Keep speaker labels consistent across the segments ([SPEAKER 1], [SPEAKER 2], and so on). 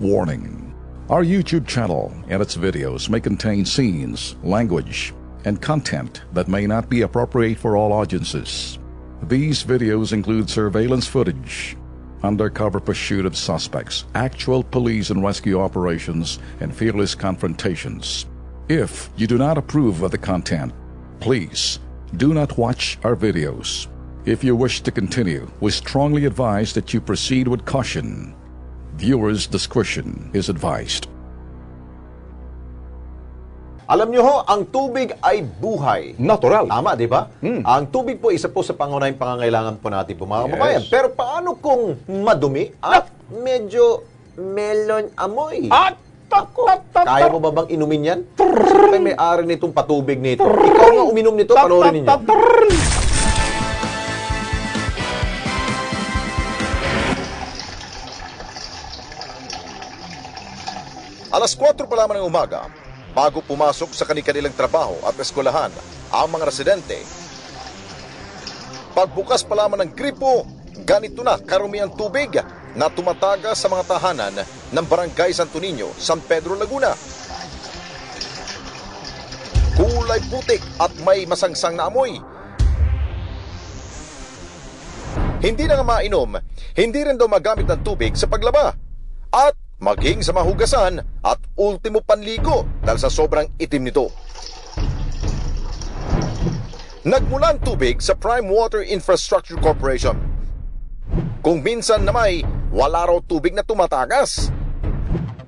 [SPEAKER 1] Warning. Our YouTube channel and its videos may contain scenes, language, and content that may not be appropriate for all audiences. These videos include surveillance footage, undercover pursuit of suspects, actual police and rescue operations, and fearless confrontations. If you do not approve of the content, please do not watch our videos. If you wish to continue, we strongly advise that you proceed with caution. Viewers' discretion is advised.
[SPEAKER 2] Alam nyo ho, ang tubig ay buhay.
[SPEAKER 3] Natural.
[SPEAKER 2] Tama, di ba? Ang tubig po, isa po sa pangunahing pangangailangan po natin po, mga kababayan. Pero paano kung madumi at medyo melon amoy?
[SPEAKER 3] At
[SPEAKER 2] Kaya mo ba bang inumin yan? Sino ba may-ari nitong patubig nito? Ikaw nga uminom nito, panoorin ninyo.
[SPEAKER 4] Alas 4 pa lamang ng umaga, bago pumasok sa kanilang trabaho at eskwelahan ang mga residente. Pagbukas pa lamang ng gripo, ganito na karumi ang tubig na tumataga sa mga tahanan ng Barangay Santo Niño, San Pedro, Laguna. Kulay putik at may masangsang na amoy. Hindi na nga mainom, hindi rin daw magamit ng tubig sa paglaba at maging sa mahugasan at ultimo panligo dahil sa sobrang itim nito. Nagmula ang tubig sa Prime Water Infrastructure Corporation. Kung minsan na may, wala raw tubig na tumatagas.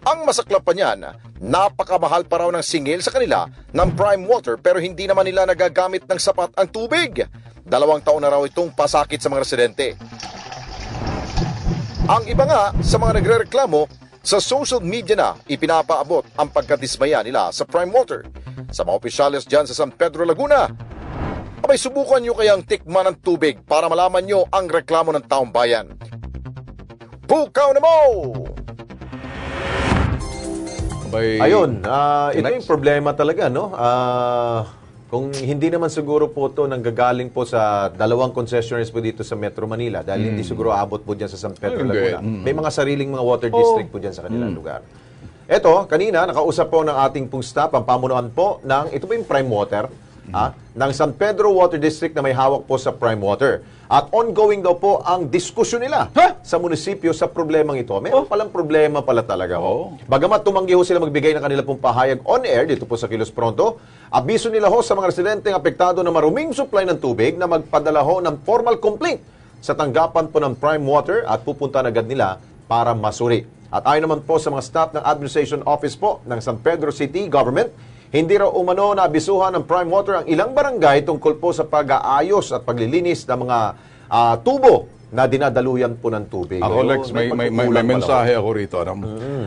[SPEAKER 4] Ang masaklap pa niyan, napakamahal pa raw ng singil sa kanila ng Prime Water pero hindi naman nila nagagamit ng sapat ang tubig. 2 taon na raw itong pasakit sa mga residente. Ang iba nga sa mga nagrereklamo, sa social media na ipinapaabot ang pagkadismaya nila sa Prime Water. Sa mga opisyales dyan sa San Pedro, Laguna, abay subukan nyo kayang tikman ng tubig para malaman nyo ang reklamo ng taong bayan. Bukaw na mo!
[SPEAKER 2] Ayun, ito yung problema talaga, no? Kung hindi naman siguro po ito nanggagaling po sa 2 concessionaires po dito sa Metro Manila dahil hindi siguro abot po dyan sa San Pedro, Laguna. May mga sariling mga water district po dyan sa kanilang lugar. Ito, kanina, nakausap po ng ating pong staff, ang pamunuan po ng, ito po yung Prime Water, ng San Pedro Water District na may hawak po sa Prime Water. At ongoing daw po ang diskusyon nila sa munisipyo sa problemang ito. Meron palang problema pala talaga. Bagamat tumanggi ho sila magbigay ng kanila pong pahayag on air dito po sa Kilos Pronto, abiso nila ho sa mga residenteng apektado na maruming supply ng tubig na magpadala ho ng formal complaint sa tanggapan po ng Prime Water at pupunta agad nila para masuri. At ayon naman po sa mga staff ng Administration Office po ng San Pedro City Government, hindi raw umano na abisuhan ng Prime Water ang ilang barangay tungkol po sa pag-aayos at paglilinis ng mga tubo na dinadaluyan po ng tubig.
[SPEAKER 3] Ako, Lex, may mensahe ako rito.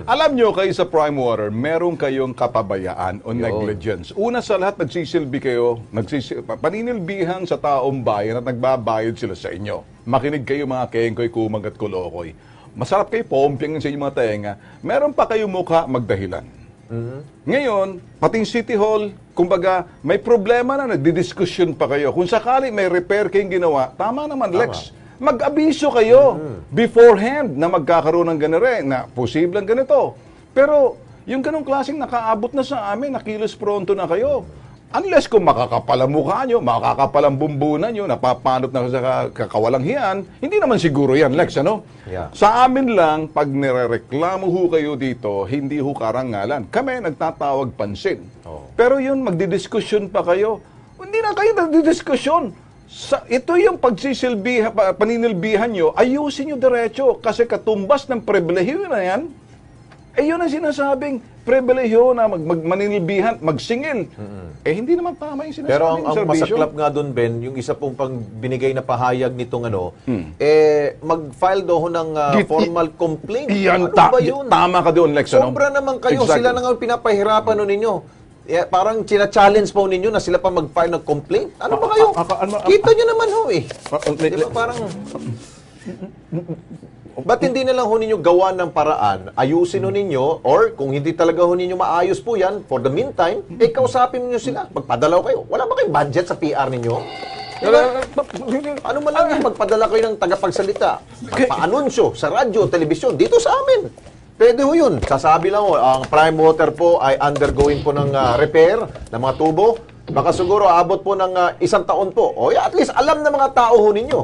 [SPEAKER 3] Alam nyo, kayo sa Prime Water, meron kayong kapabayaan o negligence. Una sa lahat, nagsisilbi kayo, paninilbihan sa taong bayan at nagbabayad sila sa inyo. Makinig kayo mga kengkoy, kumag at kulokoy. Masarap kayo pompyang sa inyong mga tenga. Meron pa kayo mukha magdahilan. Ngayon, pating City Hall, kumbaga, may problema na, nagdidiskusyon pa kayo. Kung sakali may repair kayong ginawa, tama naman, Lex. Mag-abiso kayo beforehand na magkakaroon ng ganire, na posibleng ganito. Pero, yung ganong klaseng nakaabot na sa amin, nakilos pronto na kayo. Unless kung makakapalang mukha nyo, makakapalang bumbunan nyo, napapanot na sa kakawalang hiyan, hindi naman siguro yan, Lex, ano?
[SPEAKER 2] Yeah.
[SPEAKER 3] Sa amin lang, pag nirereklamo ho kayo dito, hindi ho karangalan. Kami, nagtatawag pansin. Pero yun, magdidiskusyon pa kayo. Hindi na kayo nagdidiskusyon. Ito yung paninilbihan nyo, ayusin nyo diretso. Kasi katumbas ng pribilehiyo na yan, yun ang sinasabing pribilehiyo na maninilbihan, magsingil. Hindi naman tama yung sinasabing
[SPEAKER 2] pero ang
[SPEAKER 3] serbisyo.
[SPEAKER 2] masaklap nga doon, Ben, yung isa pong pang binigay na pahayag nitong mag-file daw ng formal complaint.
[SPEAKER 3] Yan,
[SPEAKER 2] ano ba yun?
[SPEAKER 3] Tama ka doon, Lex.
[SPEAKER 2] Sobra naman kayo. Exactly. Sila na nga pinapahirapan ninyo. Parang china-challenge po ninyo na sila pa mag-file ng complaint. Ano ba kayo? Kita nyo naman ho eh. Di ba parang... Ba't hindi na lang ho ninyo gawa ng paraan, ayusin ho ninyo, or kung hindi talaga ho ninyo maayos po yan, for the meantime, kausapin niyo sila, magpadalaw kayo. Wala ba kayong budget sa PR ninyo? Ano man lang yung magpadala kayo ng tagapagsalita, magpa-anunsyo sa radyo, telebisyon, dito sa amin. Pwede ho yun. Sasabi lang ho, ang Prime Water po ay undergoing po ng repair ng mga tubo. Baka siguro abot po ng 1 taon po. O at least alam ng mga tao ho ninyo.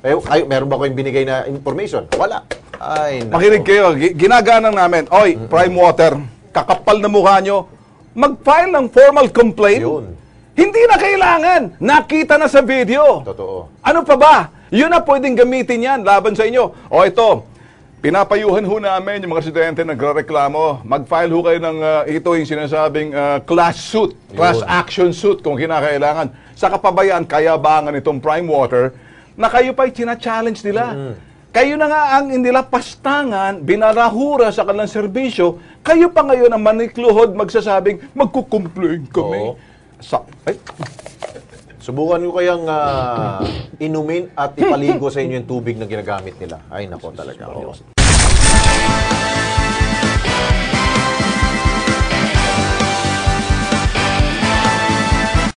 [SPEAKER 2] Ay, meron ba kayong binigay na information? Wala. Ay, nako.
[SPEAKER 3] Makinig kayo, ginaganan namin. Oy, Prime Water, kakapal na mukha nyo, mag-file ng formal complaint.
[SPEAKER 2] Yun.
[SPEAKER 3] Hindi na kailangan. Nakita na sa video.
[SPEAKER 2] Totoo.
[SPEAKER 3] Ano pa ba? Yun na pwedeng gamitin yan laban sa inyo. O ito, pinapayuhan ho namin yung mga residente nagrereklamo. Mag-file ho kayo ng ito yung sinasabing class suit, class action suit kung kinakailangan. Sa kapabayaan, kayabangan itong Prime Water na kayo pa'y china-challenge nila. Kayo na nga ang nila pastangan, binarahura sa kanilang serbisyo, kayo pa ngayon ang manikluhod magsasabing, magkukomplain kami.
[SPEAKER 2] Subukan ko kayang inumin at ipaligo sa inyo yung tubig na ginagamit nila. Ay, nako talaga.